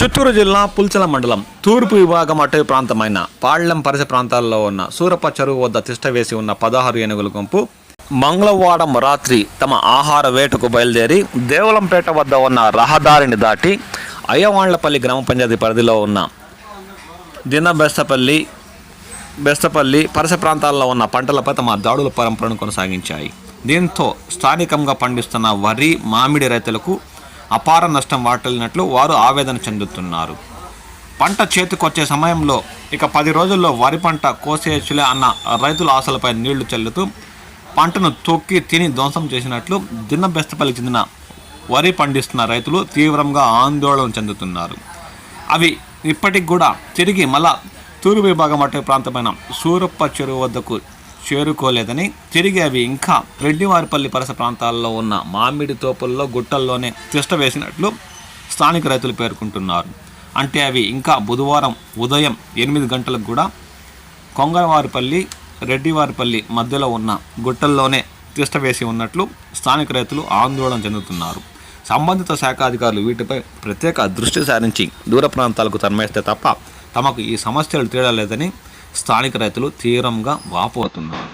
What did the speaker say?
చిత్తూరు జిల్లా పుల్చల మండలం తూర్పు విభాగం అటవీ ప్రాంతమైన పాళ్లెం పరిసర ప్రాంతాల్లో ఉన్న సూరప్ప చెరువు వద్ద తిష్టవేసి ఉన్న 16 ఏనుగుల గుంపు మంగళవారం రాత్రి తమ ఆహార వేటకు బయలుదేరి దేవులంపేట వద్ద ఉన్న రహదారిని దాటి అయ్యవాళ్లపల్లి గ్రామ పంచాయతీ పరిధిలో ఉన్న బెస్తపల్లి పరిసర ప్రాంతాల్లో ఉన్న పంటలపై తమ దాడుల పరంపరను కొనసాగించాయి. దీంతో స్థానికంగా పండిస్తున్న వరి, మామిడి రైతులకు అపార నష్టం వాటిల్లినట్లు వారు ఆవేదన చెందుతున్నారు. పంట చేతికొచ్చే సమయంలో ఇక 10 రోజుల్లో వరి పంట కోసేయచ్చులే అన్న రైతుల ఆశలపై నీళ్లు చల్లుతూ పంటను తొక్కి తిని ధ్వంసం చేసినట్లు బెస్తపల్లికి చెందిన వరి పండిస్తున్న రైతులు తీవ్రంగా ఆందోళన చెందుతున్నారు. అవి ఇప్పటికి కూడా తిరిగి మళ్ళా తూర్పు విభాగం అటవీ ప్రాంతమైన సూరప్ప చెరువు వద్దకు చేరుకోలేదని, తిరిగి అవి ఇంకా రెడ్డివారిపల్లి పరిసర ప్రాంతాల్లో ఉన్న మామిడి తోపుల్లో గుట్టల్లోనే తిష్ట వేసినట్లు స్థానిక రైతులు పేర్కొంటున్నారు. అంటే అవి ఇంకా బుధవారం ఉదయం 8 గంటలకు కూడా కొంగరవారిపల్లి, రెడ్డివారిపల్లి మధ్యలో ఉన్న గుట్టల్లోనే తిష్ట వేసి ఉన్నట్లు స్థానిక రైతులు ఆందోళన చెందుతున్నారు. సంబంధిత శాఖ అధికారులు వీటిపై ప్రత్యేక దృష్టి సారించి దూర ప్రాంతాలకు తరమేస్తే తప్ప తమకు ఈ సమస్యలు తీరలేదని స్థానిక రైతులు తీవ్రంగా వాపోతున్నారు.